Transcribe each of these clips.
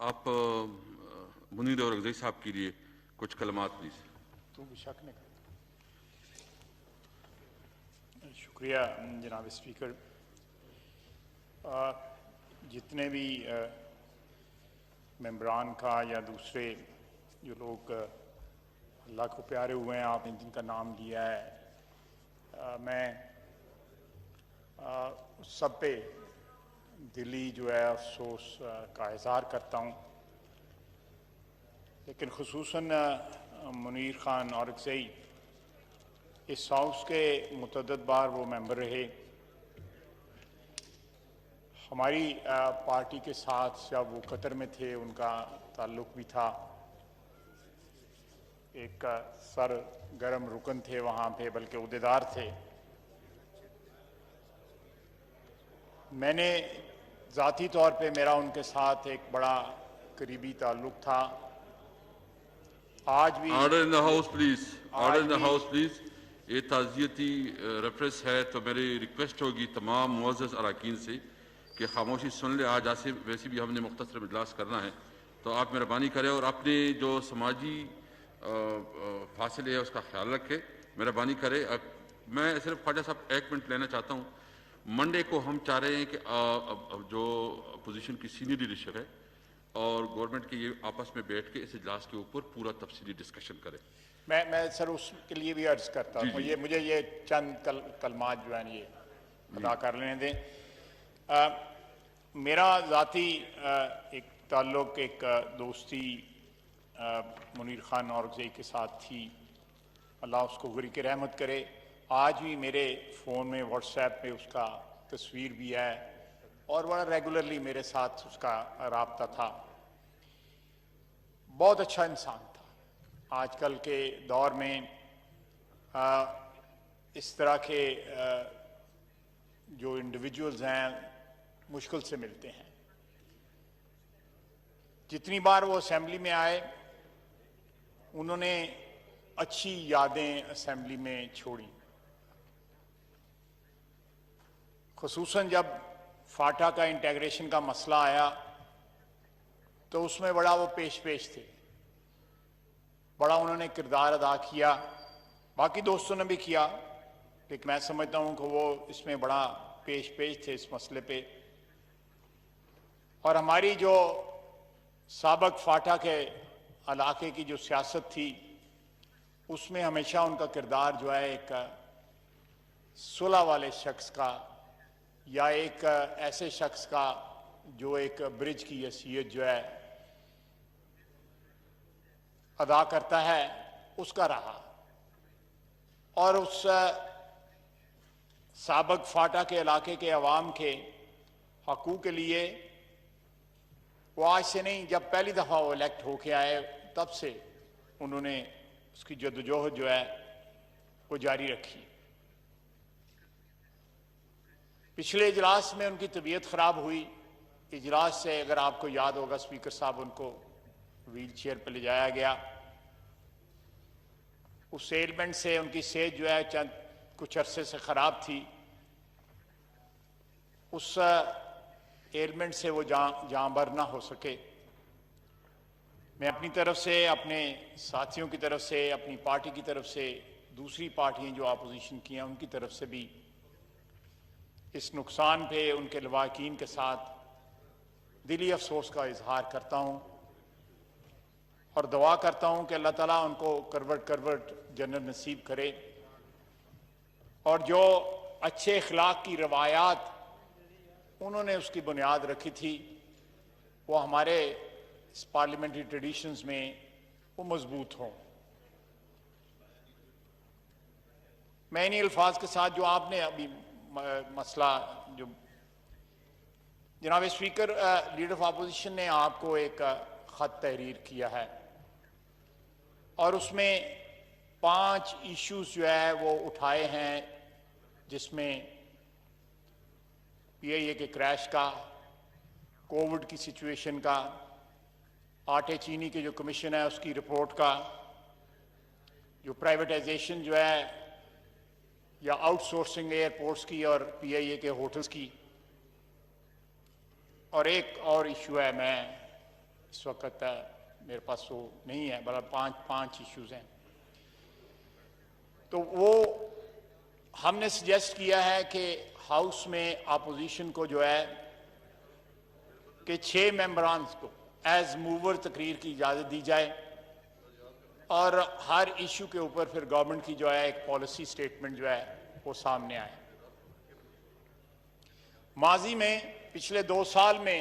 आप मुनीर और रज़ी साहब के लिए कुछ कलमात प्लीज। तो शक नहीं करता। शुक्रिया जनाब स्पीकर। जितने भी मेंबरान का या दूसरे जो लोग अल्लाह को प्यारे हुए हैं, आपने जिनका नाम लिया है, मैं सब पे दिली जो है अफसोस का इज़हार करता हूँ, लेकिन खुसूसन मुनीर खान औरकज़ई इस हाउस के मुतअद्दिद बार वो मेंबर रहे। हमारी पार्टी के साथ जब वो कतर में थे उनका ताल्लुक़ भी था, एक सर गरम रुकन थे वहाँ पे, बल्कि उहदेदार थे। मैंने ज़ाती तौर पे मेरा उनके साथ एक बड़ा करीबी ताल्लुक़ था। आज भी order in the house please, order in the house please. ये ताज़ियती रेफरेंस है, तो मेरी रिक्वेस्ट होगी तमाम मुअज़्ज़ज़ अरकान से कि खामोशी सुन ले। आज ऐसे वैसे भी हमने मुख्तसर इजलास करना है, तो आप मेहरबानी करें और अपने जो समाजी फासले है उसका ख्याल रखें, मेहरबानी करें। मैं सिर्फ ख्वाजा साहब 1 मिनट लेना चाहता हूँ। मंडे को हम चाह रहे हैं कि जो अपोजिशन की सीनियर लीडरशिप है और गवर्नमेंट के ये आपस में बैठ के इस इजलास के ऊपर पूरा तफसीली डिस्कशन करें। मैं सर उसके लिए भी अर्ज करता हूँ, मुझे ये चंद कलमात जो है ये अदा कर लेने दें। मेरा ज़ाती एक ताल्लुक़, एक दोस्ती मुनीर खान औरकज़ई के साथ थी, अल्लाह उसको गुरी की रहमत करे। आज भी मेरे फ़ोन में व्हाट्सएप पे उसका तस्वीर भी है और बड़ा रेगुलरली मेरे साथ उसका राब्ता था। बहुत अच्छा इंसान था। आजकल के दौर में इस तरह के जो इंडिविजुअल्स हैं मुश्किल से मिलते हैं। जितनी बार वो असेंबली में आए उन्होंने अच्छी यादें असेंबली में छोड़ी। खुसूसन जब फाटा का इंटीग्रेशन का मसला आया तो उसमें बड़ा वो पेश थे, बड़ा उन्होंने किरदार अदा किया। बाकी दोस्तों ने भी किया, लेकिन मैं समझता हूँ कि वो इसमें बड़ा पेश थे इस मसले पे। और हमारी जो साबक फाटा के इलाके की जो सियासत थी उसमें हमेशा उनका किरदार जो है एक सुलह वाले शख्स का या एक ऐसे शख्स का जो एक ब्रिज की हैसियत जो है अदा करता है, उसका रहा। और उस साबक फाटा के इलाके के अवाम के हकूक़ के लिए वो आज से नहीं, जब पहली दफ़ा वो इलेक्ट होके आए तब से उन्होंने उसकी जद्दोजहद जो है वो जारी रखी। पिछले इजलास में उनकी तबीयत ख़राब हुई। इजलास से अगर आपको याद होगा स्पीकर साहब, उनको व्हील चेयर पर ले जाया गया। उस एलिमेंट से उनकी सेहत जो है चंद कुछ अरसे से ख़राब थी। उस एलिमेंट से वो जाँबर ना हो सके। मैं अपनी तरफ से, अपने साथियों की तरफ से, अपनी पार्टी की तरफ से, दूसरी पार्टियां जो अपोजिशन की हैं उनकी तरफ से भी इस नुकसान पे उनके लवाकिन के साथ दिली अफसोस का इजहार करता हूँ और दुआ करता हूँ कि अल्लाह ताला उनको करवट जन्नत नसीब करे और जो अच्छे अखलाक की रवायात उन्होंने उसकी बुनियाद रखी थी वो हमारे इस पार्लियामेंट्री ट्रेडिशंस में वो मजबूत हों। मैं इन्हीं अल्फाज के साथ जो आपने अभी मसला जो जनाब स्पीकर लीडर ऑफ अपोजिशन ने आपको एक ख़त तहरीर किया है और उसमें 5 इश्यूज जो है वो उठाए हैं, जिसमें पीआईए के क्रैश का, कोविड की सिचुएशन का, आटे चीनी के जो कमीशन है उसकी रिपोर्ट का, जो प्राइवेटाइजेशन जो है या आउटसोर्सिंग एयरपोर्ट्स की और पीआईए के होटल्स की, और एक और इशू है मैं इस वक्त मेरे पास वो नहीं है, बल्कि पांच इश्यूज हैं। तो वो हमने सजेस्ट किया है कि हाउस में अपोजिशन को जो है कि 6 मेंबरान को एज मूवर तकरीर की इजाज़त दी जाए और हर इशू के ऊपर फिर गवर्नमेंट की जो है एक पॉलिसी स्टेटमेंट जो है वो सामने आए। माजी में पिछले 2 साल में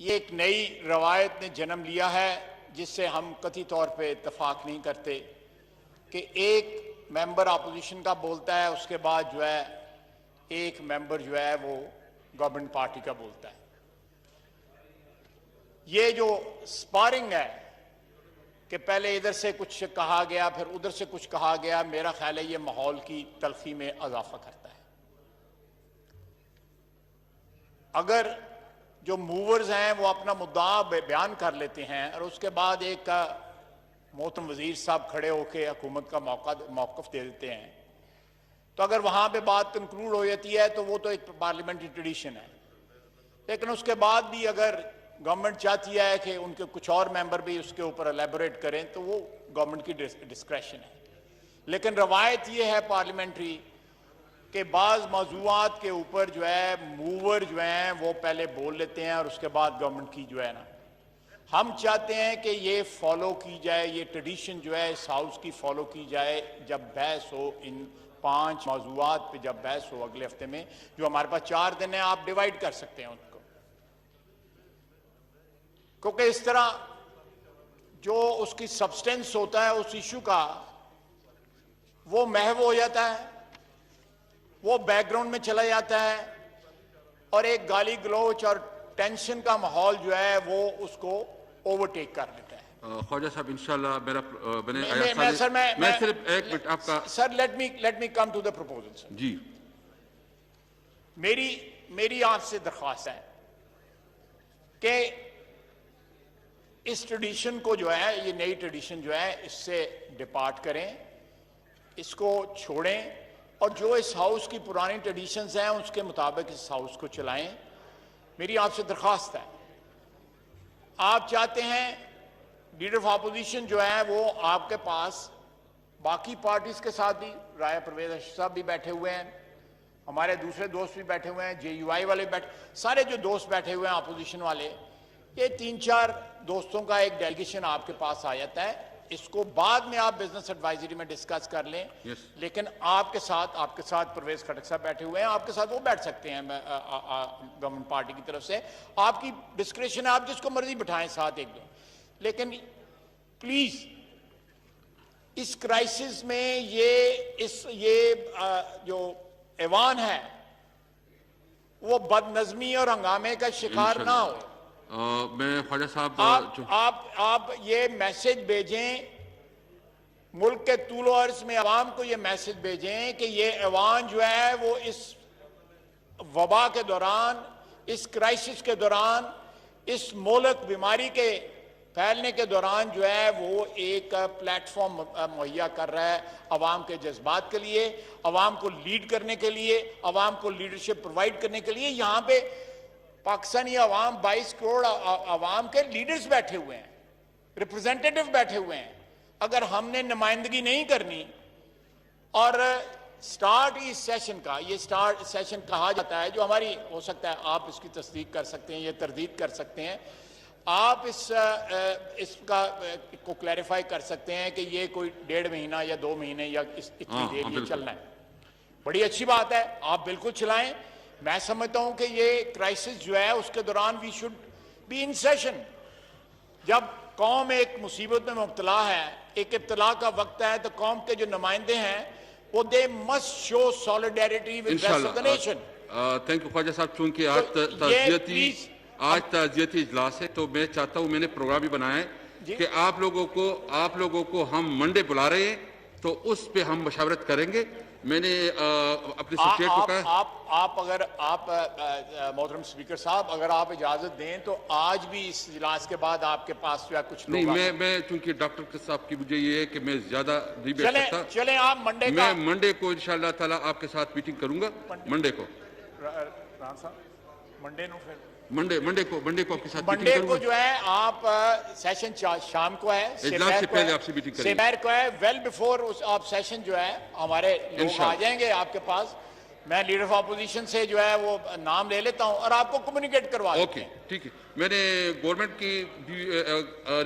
ये एक नई रवायत ने जन्म लिया है जिससे हम कतई तौर पे इत्तफाक नहीं करते कि एक मेंबर अपोजिशन का बोलता है, उसके बाद जो है एक मेंबर जो है वो गवर्नमेंट पार्टी का बोलता है। ये जो स्पारिंग है कि पहले इधर से कुछ कहा गया फिर उधर से कुछ कहा गया, मेरा ख्याल है ये माहौल की तलखी में इजाफा करता है। अगर जो मूवर्स हैं वो अपना मुद्दा बयान कर लेते हैं और उसके बाद एक मोहतरम वजीर साहब खड़े होकर हुकूमत का मौक़िफ़ दे देते हैं, तो अगर वहां पे बात कंक्लूड हो जाती है तो वो तो एक पार्लियामेंट्री ट्रेडिशन है। लेकिन उसके बाद भी अगर गवर्नमेंट चाहती है कि उनके कुछ और मेंबर भी उसके ऊपर एलेबोरेट करें तो वो गवर्नमेंट की डिस्क्रेशन है। लेकिन रवायत ये है पार्लियामेंट्री कि बाज़ मौज़ूआत के ऊपर जो है मूवर जो हैं वो पहले बोल लेते हैं और उसके बाद गवर्नमेंट की जो है ना, हम चाहते हैं कि ये फॉलो की जाए, ये ट्रेडिशन जो है इस हाउस की फॉलो की जाए। जब बहस हो इन 5 मौज़ूआत पे, जब बहस हो अगले हफ्ते में, जो हमारे पास 4 दिन है, आप डिवाइड कर सकते हैं उनको, क्योंकि इस तरह जो उसकी सब्सटेंस होता है उस इशू का वो महव हो जाता है, वो बैकग्राउंड में चला जाता है और एक गाली गलौच और टेंशन का माहौल जो है वो उसको ओवरटेक कर लेता है। ख्वाजा साहब इंशाल्लाह मेरा मैं सिर्फ एक मिनट आपका sir, let me come to the proposal जी। मेरी आपसे दरख्वास्त है कि इस ट्रेडिशन को जो है, ये नई ट्रेडिशन जो है, इससे डिपार्ट करें, इसको छोड़ें और जो इस हाउस की पुरानी ट्रेडिशंस हैं उसके मुताबिक इस हाउस को चलाएं। मेरी आपसे दरख्वास्त है, आप चाहते हैं लीडर ऑफ अपोजिशन जो है वो आपके पास बाकी पार्टीज के साथ भी, राय परवेज अशरफ साहब भी बैठे हुए हैं, हमारे दूसरे दोस्त भी बैठे हुए हैं, JUI वाले सारे जो दोस्त बैठे हुए हैं अपोजिशन वाले, ये 3-4 दोस्तों का एक डेलीगेशन आपके पास आ जाता है। इसको बाद में आप बिजनेस एडवाइजरी में डिस्कस कर लें। लेकिन आपके साथ परवेज खटक साहब बैठे हुए हैं, आपके साथ वो बैठ सकते हैं गवर्नमेंट पार्टी की तरफ से, आपकी डिस्क्रिप्शन है, आप जिसको मर्जी बिठाएं साथ एक दो। लेकिन प्लीज इस क्राइसिस में ये जो ऐवान है वो बदनज़मी और हंगामे का शिकार ना हो। मैं ख्वाजा साहब आप ये मैसेज भेजें मुल्क के तूलो अर्ज में, अवाम को ये मैसेज भेजें कि ये ऐवान जो है वो इस वबा के दौरान, इस क्राइसिस के दौरान, इस मोलक बीमारी के फैलने के दौरान जो है वो एक प्लेटफॉर्म मुहैया कर रहा है अवाम के जज्बात के लिए, अवाम को लीड करने के लिए, अवाम को लीडरशिप प्रोवाइड करने के लिए। यहाँ पे पाकिस्तानी अवाम 22 करोड़ अवाम के लीडर्स बैठे हुए हैं, रिप्रेजेंटेटिव बैठे हुए हैं। अगर हमने नुमाइंदगी नहीं करनी और स्टार्ट इस सेशन का, ये स्टार्ट सेशन कहा जाता है जो हमारी, हो सकता है आप इसकी तस्दीक कर सकते हैं, ये तरदीद कर सकते हैं, आप इसका को क्लैरिफाई कर सकते हैं कि ये कोई 1.5 महीना या 2 महीने या इतनी देर ये चलना है। बड़ी अच्छी बात है, आप बिल्कुल चलाएं। मैं समझता हूं कि ये क्राइसिस जो है उसके दौरान we should be in session. जब कौम एक मुसीबत में मुब्तला है, एक इब्तला का वक्त है, तो कौम के जो नुमाइंदे हैं वो they must show solidarity with the rest of the nation. Thank you Khwaja साहब। चूंकि आज ताज़ियती इजलास है तो मैं चाहता हूं, मैंने प्रोग्राम भी बनाया है कि आप लोगों को हम मंडे बुला रहे हैं तो उस पे हम मशावरत करेंगे। मैंने अपने सेक्रेटरी को कहा आप अगर आप मोहतरम स्पीकर साहब अगर आप इजाजत दें तो आज भी इस इजलास के बाद आपके पास जो है कुछ नहीं, मैं चूंकि डॉक्टर साहब की मुझे ये है कि मैं ज्यादा नहीं बैठ सकता। चलें आप मैं मंडे को इंशाअल्लाह ताला आपके साथ मीटिंग करूंगा। मंडे को मंडे नो फिर मंडे को आपके साथ मंडे को जो है आप सेशन शाम को है, इजलास से पहले आपसे मीटिंग करेंगे। सेमैर को है, वेल बिफोर उस आप सेशन जो है हमारे लोग आ जाएंगे आपके पास। मैं लीडर ऑफ अपोजिशन से जो है वो नाम ले लेता हूं और आपको कम्युनिकेट करवा देता हूं। ओके, ठीक है। मैंने गवर्नमेंट की भी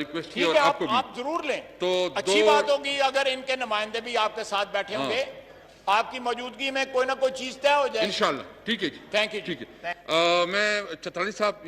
रिक्वेस्ट की ठीक और है, आपको भी। आप जरूर लें तो अच्छी बात होगी अगर इनके नुमाइंदे भी आपके साथ बैठे होंगे, आपकी मौजूदगी में कोई ना कोई चीज तय हो जाए इंशाल्लाह। ठीक है जी, थैंक यू। ठीक है। मैं चतरानी साहब